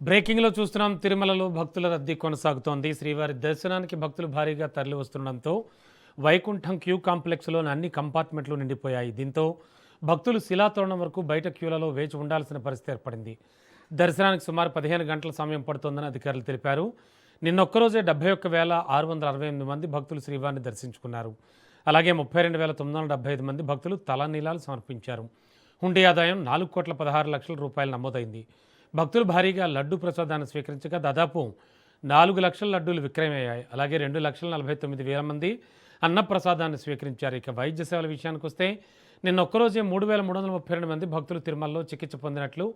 బ్రేకింగ్లో చూస్తున్నాం. తిరుమలలో భక్తుల రద్దీ కొనసాగుతోంది. శ్రీవారి దర్శనానికి భక్తులు భారీగా తరలి వస్తుండడంతో వైకుంఠం క్యూ కాంప్లెక్స్లోని అన్ని కంపార్ట్మెంట్లు నిండిపోయాయి. దీంతో భక్తులు శిలాతోరణం వరకు బయట క్యూలలో వేచి ఉండాల్సిన పరిస్థితి ఏర్పడింది. దర్శనానికి సుమారు 15 గంటల సమయం పడుతోందని అధికారులు తెలిపారు. నిన్నొక్కరోజే 71,668 మంది భక్తులు శ్రీవారిని దర్శించుకున్నారు. అలాగే 32,975 మంది భక్తులు తలనీలాలు సమర్పించారు. హుండీ ఆదాయం 4,16,00,000 రూపాయలు నమోదైంది. భక్తులు భారీగా లడ్డు ప్రసాదాన్ని స్వీకరించగా దాదాపు 4 లక్షల లడ్డూలు విక్రయమయ్యాయి. అలాగే 2,49,000 మంది అన్నప్రసాదాన్ని స్వీకరించారు. ఇక వైద్య సేవల విషయానికి వస్తే నిన్న ఒక్కరోజే 3,332 మంది భక్తులు తిరుమలలో చికిత్స పొందినట్లు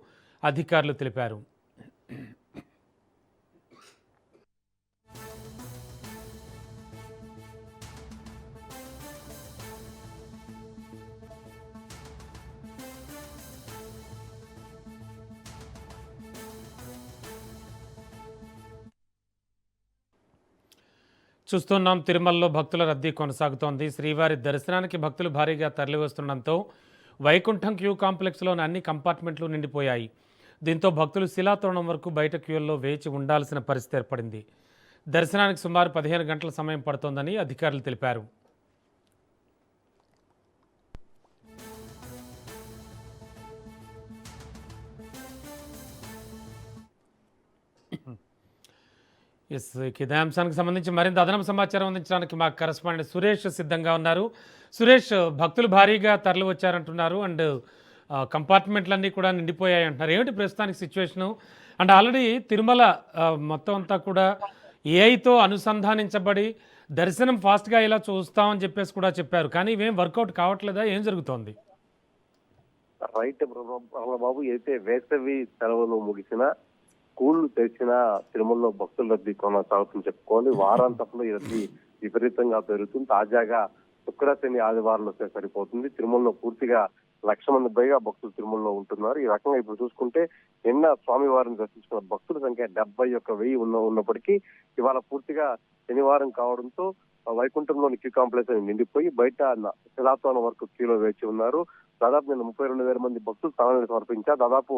అధికారులు తెలిపారు. చూస్తున్నాం. తిరుమలలో భక్తుల రద్దీ కొనసాగుతోంది. శ్రీవారి దర్శనానికి భక్తులు భారీగా తరలివస్తుండడంతో వైకుంఠం క్యూ కాంప్లెక్స్లోని అన్ని కంపార్ట్మెంట్లు నిండిపోయాయి. దీంతో భక్తులు శిలాతోరణం వరకు బయట క్యూల్లో వేచి ఉండాల్సిన పరిస్థితి ఏర్పడింది. దర్శనానికి సుమారు 15 గంటల సమయం పడుతోందని అధికారులు తెలిపారు. ఇదే అంశానికి సంబంధించి మరింత అదనపు సమాచారం అందించడానికి మా కరెస్పాండెంట్ సురేష్ సిద్ధంగా ఉన్నారు. సురేష్, భక్తులు భారీగా తరలి వచ్చారంటున్నారు అండ్ కంపార్ట్మెంట్లన్నీ కూడా నిండిపోయాయి అంటున్నారు. ఏమిటి ప్రస్తుతానికి సిచ్యువేషను? అండ్ ఆల్రెడీ తిరుమల మొత్తం అంతా కూడా ఏఐతో అనుసంధానించబడి దర్శనం ఫాస్ట్గా ఇలా చూస్తామని చెప్పేసి కూడా చెప్పారు. కానీ ఇవేం వర్కౌట్ కావట్లేదా? ఏం జరుగుతోంది? రైట్ బాబు, అయితే వేసవి సెలవులు ముగిసిన స్కూళ్లు తెరిచిన తిరుమలలో భక్తుల రద్దీ కొనసాగుతుందని చెప్పుకోవాలి. వారాంతంలో ఈ రద్దీ విపరీతంగా పెరుగుతుంది. తాజాగా శుక్ర, శని, ఆదివారాలు వస్తే సరిపోతుంది. తిరుమలలో పూర్తిగా 1,00,000 మంది పైగా భక్తులు తిరుమలలో ఉంటున్నారు. ఈ రకంగా ఇప్పుడు చూసుకుంటే నిన్న స్వామివారిని దర్శించుకున్న భక్తుల సంఖ్య 71,000 ఉన్నప్పటికీ ఇవాళ పూర్తిగా శనివారం కావడంతో వైకుంఠంలోని క్యూ కాంప్లెక్స్ నిండిపోయి బయట శిలాతోరణం వరకు క్యూలో వేచి ఉన్నారు. దాదాపు నిన్న 32,000 మంది భక్తులు తలనీలాలు సమర్పించారు. దాదాపు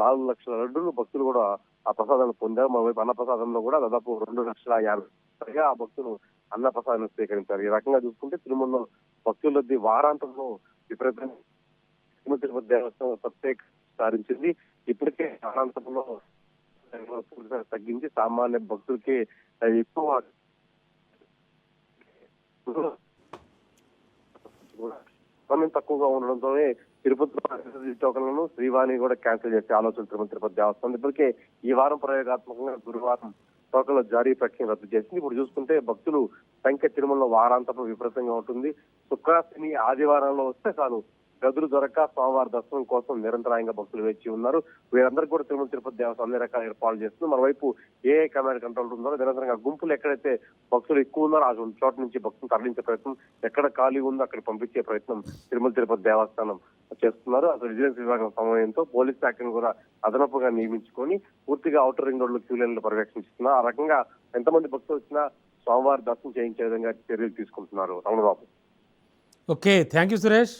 4 లక్షల లడ్డూలు భక్తులు కూడా ఆ ప్రసాదాన్ని పొందారు. మరోవైపు అన్న ప్రసాదంలో కూడా దాదాపు 2,50,000 ఆ భక్తులు అన్న ప్రసాదాన్ని స్వీకరించారు. ఈ రకంగా చూసుకుంటే తిరుమలలో భక్తుల రద్దీ వారాంతంలో విపరీతంగా తిరుపతి దేవస్థానం ప్రత్యేక సారించింది. ఇప్పటికే వారాంతంలో తగ్గించి సామాన్య భక్తులకి ఎక్కువ సమయం తక్కువగా ఉండడంతోనే తిరుపతి టోకన్లను శ్రీవాణి కూడా క్యాన్సిల్ చేసే ఆలోచన తిరుపతి దేవస్థానం ఇప్పటికే ఈ వారం ప్రయోగాత్మకంగా గురువారం టోకన్ల జారీ ప్రక్రియ రద్దు చేసింది. ఇప్పుడు చూసుకుంటే భక్తులు సంఖ్య తిరుమలలో వారాంతపు విపరీతంగా ఉంటుంది. శుక్ర, శని, ఆదివారంలో వస్తే చాలు గదులు దొరక స్వామివారి దర్శనం కోసం నిరంతరాయంగా భక్తులు వేచి ఉన్నారు. వీరందరూ కూడా తిరుపతి దేవస్థానం అన్ని రకాల ఏర్పాట్లు చేస్తుంది. మరోవైపు ఏ కమాండ్ కంట్రోల్ ఉందో నిరంతరంగా గుంపులు ఎక్కడైతే భక్తులు ఎక్కువ ఉన్నారో ఆ చోట నుంచి భక్తులు తరలించే ప్రయత్నం, ఎక్కడ ఖాళీ ఉందో అక్కడ పంపించే ప్రయత్నం తిరుపతి దేవస్థానం చేస్తున్నారు. అసలు విజిలెన్స్ విభాగం సమయంతో పోలీస్ శాఖను కూడా అదనపుగా నియమించుకొని పూర్తిగా ఔటర్ రింగ్ రోడ్లు క్యూ లైన్లు పర్యవేక్షిస్తున్నారు. ఆ రకంగా ఎంతమంది భక్తులు వచ్చినా స్వామివారి దర్శనం చేయించే విధంగా చర్యలు తీసుకుంటున్నారు. Ramana Babu. Okay, thank you Suresh.